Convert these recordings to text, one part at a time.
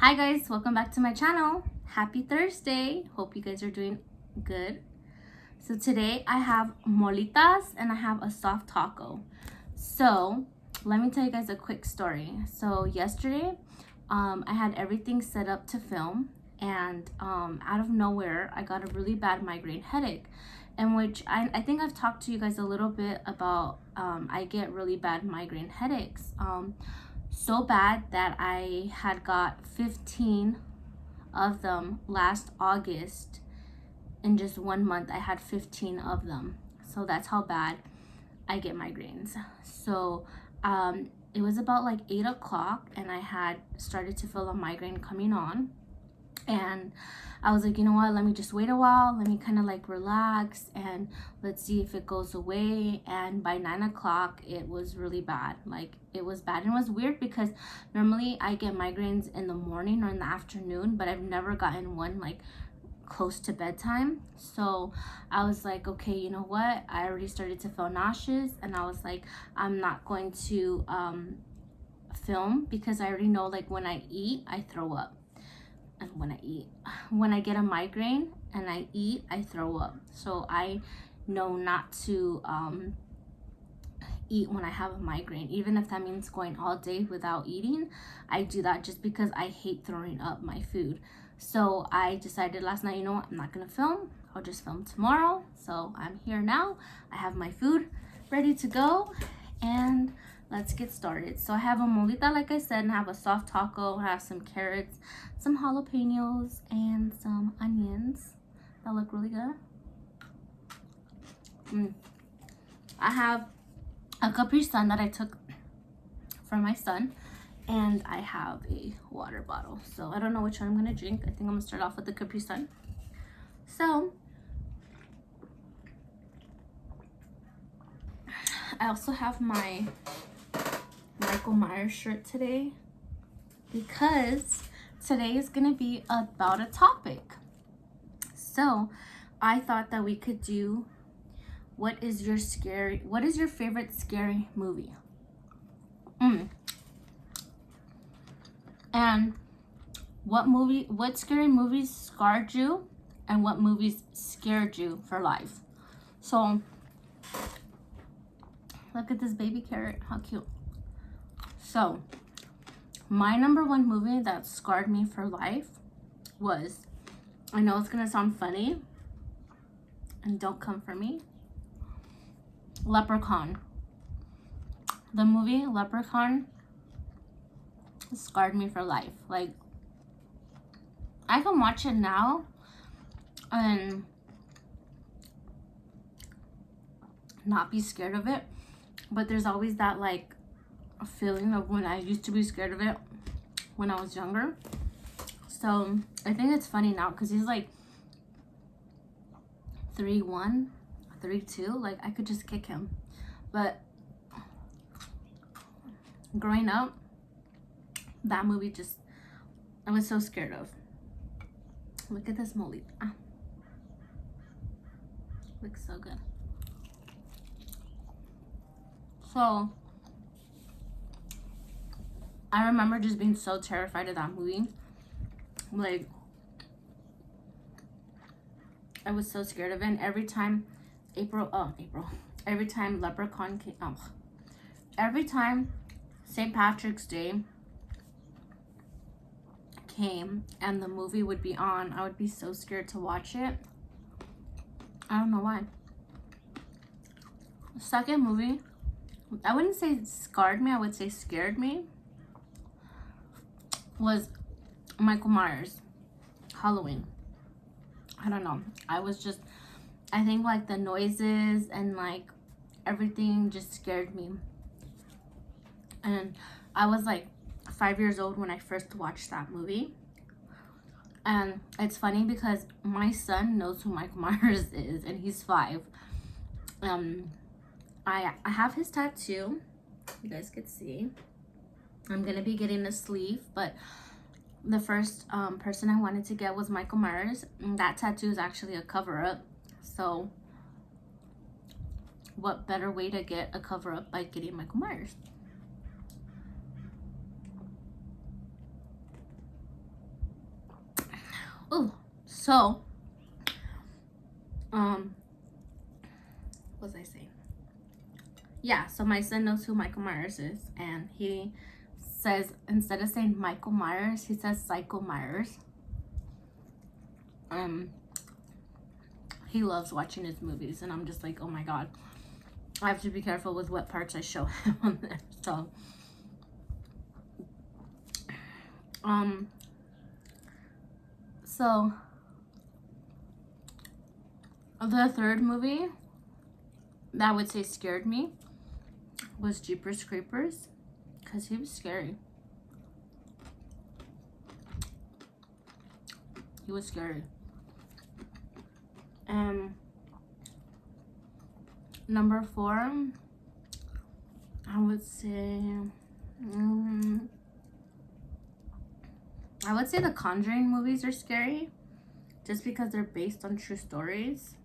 Hi guys, welcome back to my channel. Happy Thursday. Hope you guys are doing good. So today I have molitas and I have a soft taco. So let me tell you guys a quick story. So yesterday I had everything set up to film, and out of nowhere I got a really bad migraine headache, in which I think I've talked to you guys a little bit about. I get really bad migraine headaches. So bad that I had got 15 of them last August. In just 1 month I had 15 of them. So that's how bad I get migraines. So it was about like 8 o'clock and I had started to feel a migraine coming on, and I was like, you know what, let me just wait a while, let me kind of like relax and let's see if it goes away. And by 9 o'clock it was really bad. Like, it was bad. And it was weird because normally I get migraines in the morning or in the afternoon, but I've never gotten one like close to bedtime. So I was like, okay, you know what, I already started to feel nauseous, and I was like, I'm not going to film because I already know, like, when I eat I throw up. And when I get a migraine and I eat, I throw up. So I know not to eat when I have a migraine, even if that means going all day without eating. I do that just because I hate throwing up my food. So I decided last night, you know what, I'm not gonna film, I'll just film tomorrow. So I'm here now, I have my food ready to go, and let's get started. So I have a molita, like I said, and I have a soft taco. I have some carrots, some jalapenos, and some onions that look really good. I have a Capri Sun that I took from my son, and I have a water bottle. So I don't know which one I'm gonna drink. I think I'm gonna start off with the Capri Sun. So I also have my Michael Myers shirt today because today is gonna be about a topic. So I thought that we could do what is your favorite scary movie? And what scary movies scarred you, and what movies scared you for life? So look at this baby carrot, how cute. So my number one movie that scarred me for life was, I know it's gonna sound funny and don't come for me, Leprechaun. The movie Leprechaun scarred me for life. Like, I can watch it now and not be scared of it, but there's always that like feeling of when I used to be scared of it when I was younger. So I think it's funny now because he's like 3'1", 3'2", like I could just kick him. But growing up, that movie just, I was so scared of. Look at this molita. Looks so good. So I remember just being so terrified of that movie. Like, I was so scared of it. And every time every time Leprechaun came, every time St. Patrick's Day came and the movie would be on, I would be so scared to watch it. I don't know why. The second movie, I wouldn't say scarred me, I would say scared me, was Michael Myers, Halloween. I don't know. I think like the noises and like everything just scared me. And I was like 5 years old when I first watched that movie. And it's funny because my son knows who Michael Myers is, and he's 5. I have his tattoo. You guys could see. I'm gonna be getting a sleeve, but the first person I wanted to get was Michael Myers. And that tattoo is actually a cover-up. So what better way to get a cover-up by getting Michael Myers? Oh, so what was I saying? Yeah, so my son knows who Michael Myers is, and he says, instead of saying Michael Myers, he says Psycho Myers. He loves watching his movies, and I'm just like, oh my god, I have to be careful with what parts I show him on there. So the third movie that I would say scared me was Jeepers Creepers, because he was scary. He was scary. Number 4, I would say, the Conjuring movies are scary, just because they're based on true stories.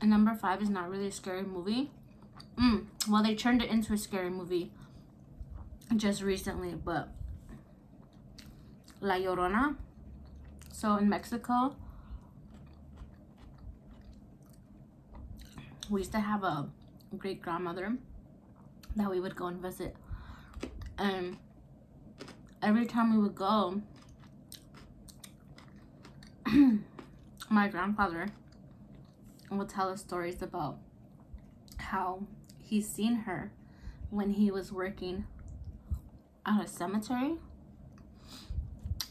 And number 5 is not really a scary movie. Well, they turned it into a scary movie just recently, but La Llorona. So in Mexico, we used to have a great grandmother that we would go and visit, and every time we would go, my grandfather would tell us stories about how he's seen her when he was working at a cemetery.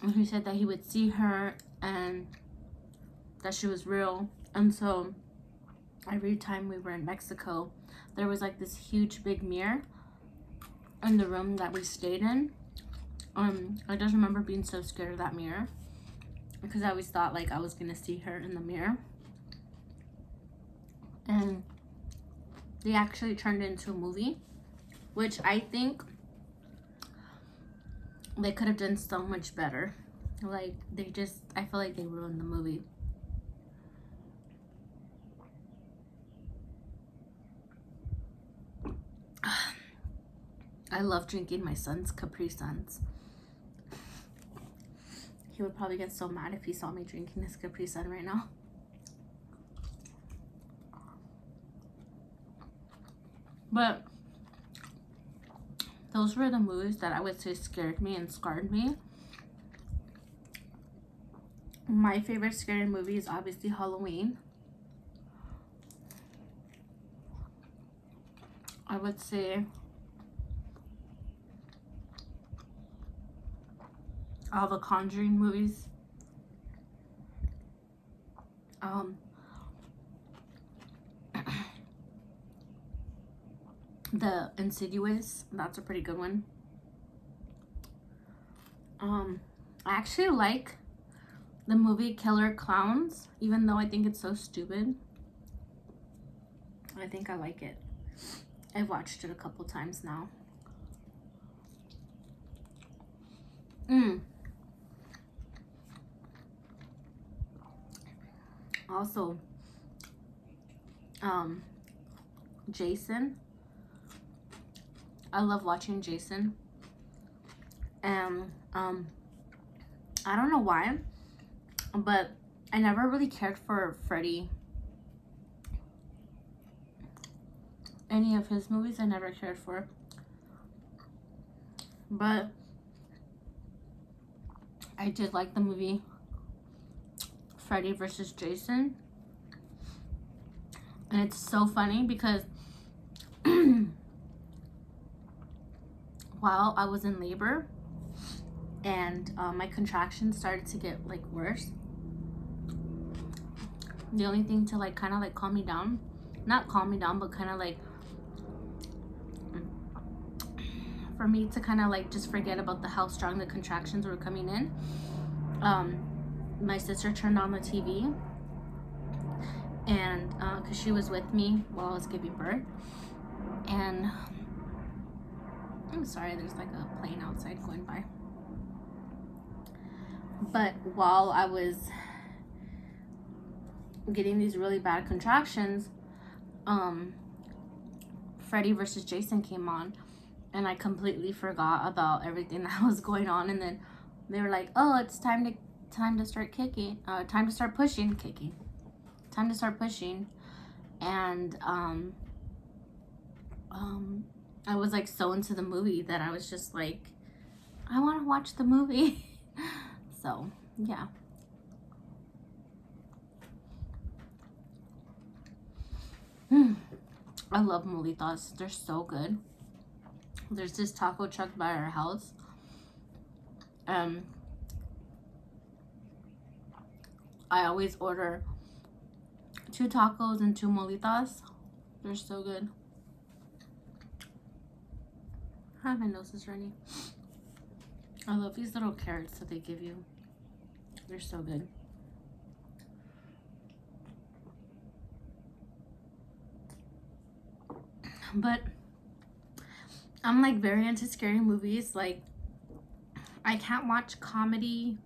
And he said that he would see her and that she was real. And so every time we were in Mexico, there was like this huge big mirror in the room that we stayed in. I just remember being so scared of that mirror, because I always thought like I was gonna see her in the mirror. And they actually turned it into a movie, which I think they could have done so much better. Like, I feel like they ruined the movie. I love drinking my son's Capri Suns. He would probably get so mad if he saw me drinking his Capri Sun right now. But those were the movies that I would say scared me and scarred me. My favorite scary movie is obviously Halloween. I would say all the Conjuring movies. The Insidious, that's a pretty good one. I actually like the movie Killer Clowns, even though I think it's so stupid. I think I like it. I've watched it a couple times now. Also, Jason. I love watching Jason. And I don't know why, but I never really cared for Freddy. Any of his movies I never cared for. But I did like the movie Freddy vs. Jason. And it's so funny because while I was in labor and my contractions started to get like worse, the only thing to like kind of like calm me down, not calm me down, but kind of like for me to kind of like just forget about how strong the contractions were coming in, my sister turned on the TV, and because she was with me while I was giving birth. And I'm sorry, there's like a plane outside going by. But while I was getting these really bad contractions, Freddy vs. Jason came on, and I completely forgot about everything that was going on. And then they were like, "Oh, it's time to start kicking. Time to start pushing, kicking. Time to start pushing." And I was like so into the movie that I was just like, I want to watch the movie. So yeah. I love molitas. They're so good. There's this taco truck by our house. I always order 2 tacos and 2 molitas. They're so good. Ah, my nose is running. I love these little carrots that they give you. They're so good. But I'm like very into scary movies. Like, I can't watch comedy.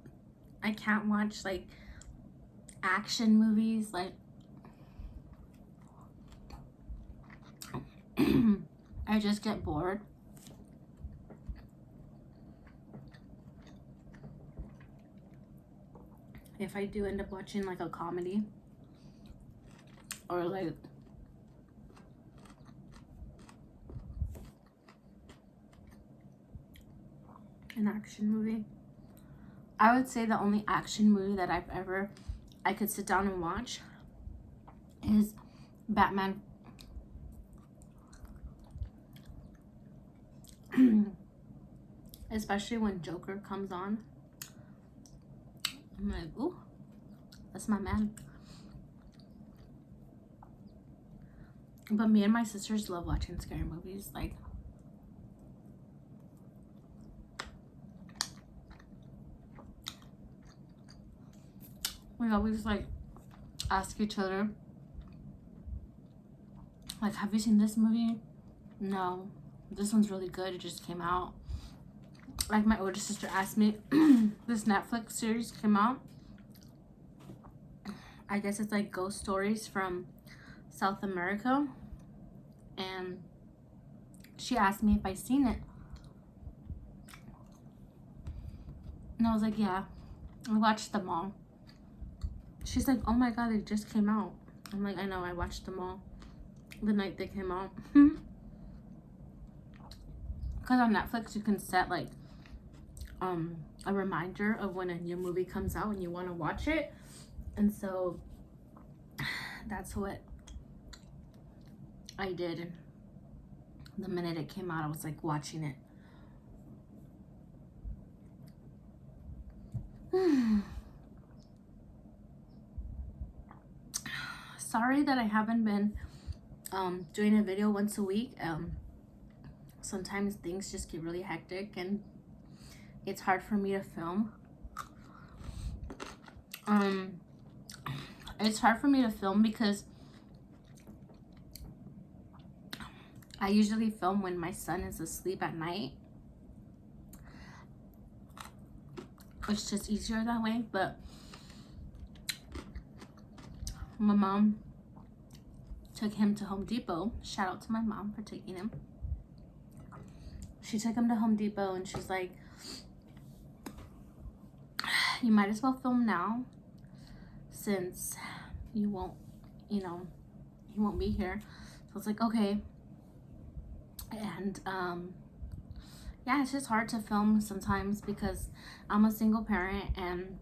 I can't watch like action movies. Like, I just get bored. If I do end up watching like a comedy or like an action movie. I would say the only action movie that I could sit down and watch is Batman. Especially when Joker comes on. I'm like, ooh, that's my man. But me and my sisters love watching scary movies. Like, we always like ask each other, like, have you seen this movie? No, this one's really good. It just came out. Like, my older sister asked me, this Netflix series came out. I guess it's like ghost stories from South America. And she asked me if I seen it. And I was like, yeah, I watched them all. She's like, oh my god, they just came out. I'm like, I know, I watched them all the night they came out. Because on Netflix you can set like a reminder of when a new movie comes out and you want to watch it. And so that's what I did. And the minute it came out, I was like watching it. Sorry that I haven't been doing a video once a week. Sometimes things just get really hectic and it's hard for me to film. It's hard for me to film because I usually film when my son is asleep at night. It's just easier that way. But my mom took him to Home Depot. Shout out to my mom for taking him. She took him to Home Depot and she's like, you might as well film now since you won't, he won't be here. So I was like, okay. And yeah, it's just hard to film sometimes because I'm a single parent, and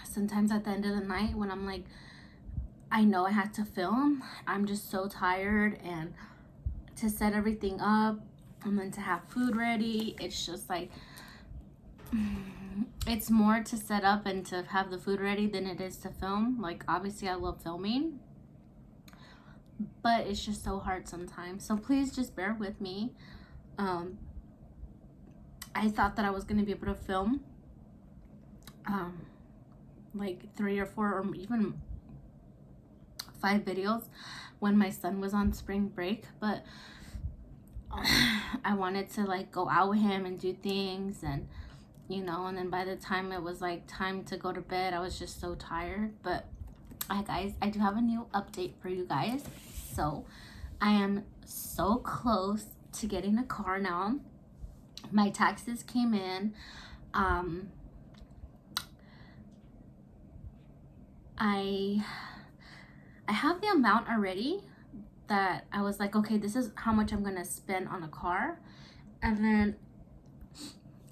sometimes at the end of the night when I'm like, I know I have to film, I'm just so tired, and to set everything up and then to have food ready, it's just like, it's more to set up and to have the food ready than it is to film. Like, obviously I love filming, but it's just so hard sometimes. So please just bear with me. I thought that I was gonna be able to film like 3 or 4 or even 5 videos when my son was on spring break, but I wanted to like go out with him and do things, and and then by the time it was like time to go to bed, I was just so tired. But guys, I do have a new update for you guys. So I am so close to getting a car now. My taxes came in. I have the amount already that I was like, okay, this is how much I'm gonna spend on a car. And then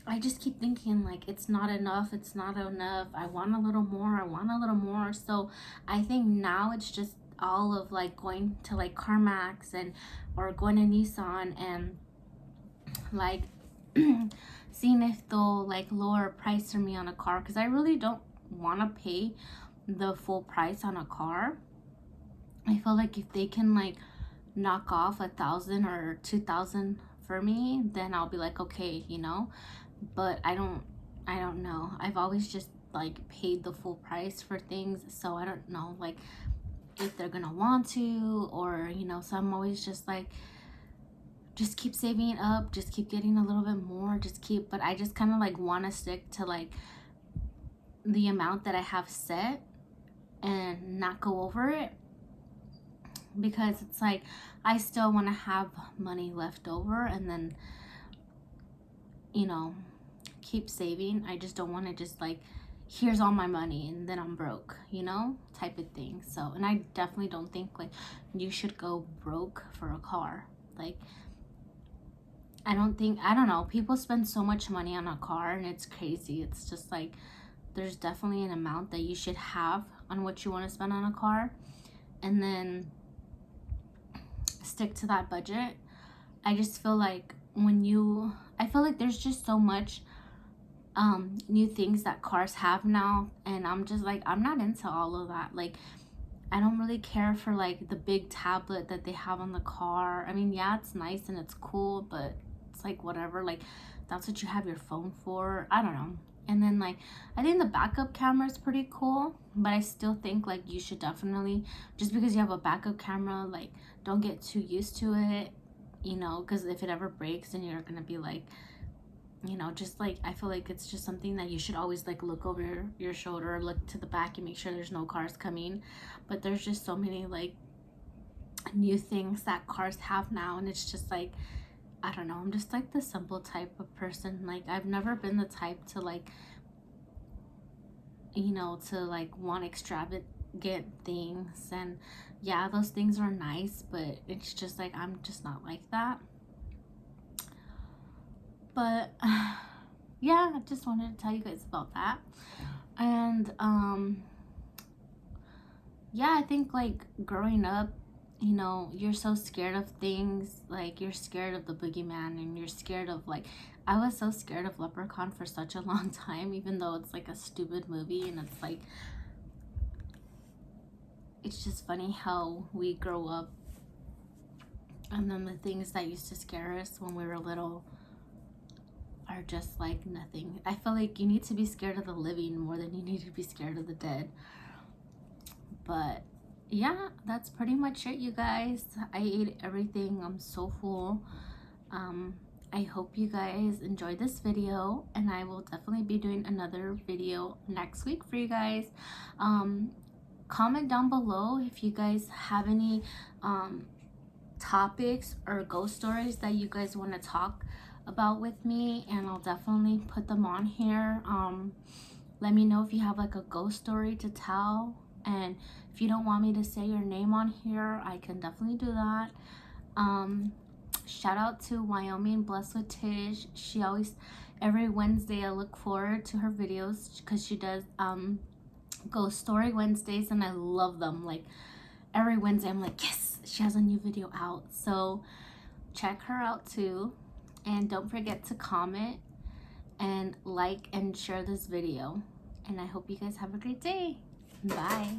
I just keep thinking like, it's not enough, it's not enough. I want a little more, I want a little more. So I think now it's just all of like going to like CarMax and or going to Nissan and like seeing if they'll like lower a price for me on a car, because I really don't want to pay the full price on a car. I feel like if they can like knock off 1,000 or 2,000 for me, then I'll be like, okay, you know. But I don't know. I've always just like paid the full price for things, so I don't know like if they're gonna want to, or you know. So I'm always just like, just keep saving it up, just keep getting a little bit more, just keep. But I just kind of like want to stick to like the amount that I have set and not go over it, because it's like I still want to have money left over, and then, you know, keep saving. I just don't want to just like, here's all my money and then I'm broke, you know, type of thing. So, and I definitely don't think like you should go broke for a car. Like, I don't know, people spend so much money on a car and it's crazy. It's just like, there's definitely an amount that you should have on what you want to spend on a car, and then stick to that budget. I just feel like I feel like there's just so much new things that cars have now, and I'm just like, I'm not into all of that. Like, I don't really care for like the big tablet that they have on the car. I mean, yeah, it's nice and it's cool, but it's like whatever, like that's what you have your phone for. I don't know. And then like, I think the backup camera is pretty cool, but I still think like you should definitely, just because you have a backup camera, like don't get too used to it, you know, because if it ever breaks, then you're gonna be like, you know, just like, I feel like it's just something that you should always like look over your shoulder, look to the back and make sure there's no cars coming. But there's just so many like new things that cars have now, and it's just like, I don't know, I'm just like the simple type of person. Like, I've never been the type to like, you know, to like want extravagant things. And yeah, those things are nice, but it's just like, I'm just not like that. But yeah, I just wanted to tell you guys about that. And yeah, I think like growing up, you know, you're so scared of things. Like, you're scared of the boogeyman, and you're scared of like, I was so scared of Leprechaun for such a long time, even though it's like a stupid movie. And it's like, it's just funny how we grow up and then the things that used to scare us when we were little are just like nothing. I feel like you need to be scared of the living more than you need to be scared of the dead. But yeah, that's pretty much it, you guys. I ate everything. I'm so full. I hope you guys enjoyed this video, and I will definitely be doing another video next week for you guys. Comment down below if you guys have any topics or ghost stories that you guys want to talk about with me, and I'll definitely put them on here. Let me know if you have like a ghost story to tell, and if you don't want me to say your name on here, I can definitely do that. Shout out to Wyoming Blessed with Tish. She always, every Wednesday, I look forward to her videos because she does ghost story Wednesdays, and I love them. Like, every Wednesday I'm like, yes, she has a new video out. So check her out too, and don't forget to comment and like and share this video, and I hope you guys have a great day. Bye.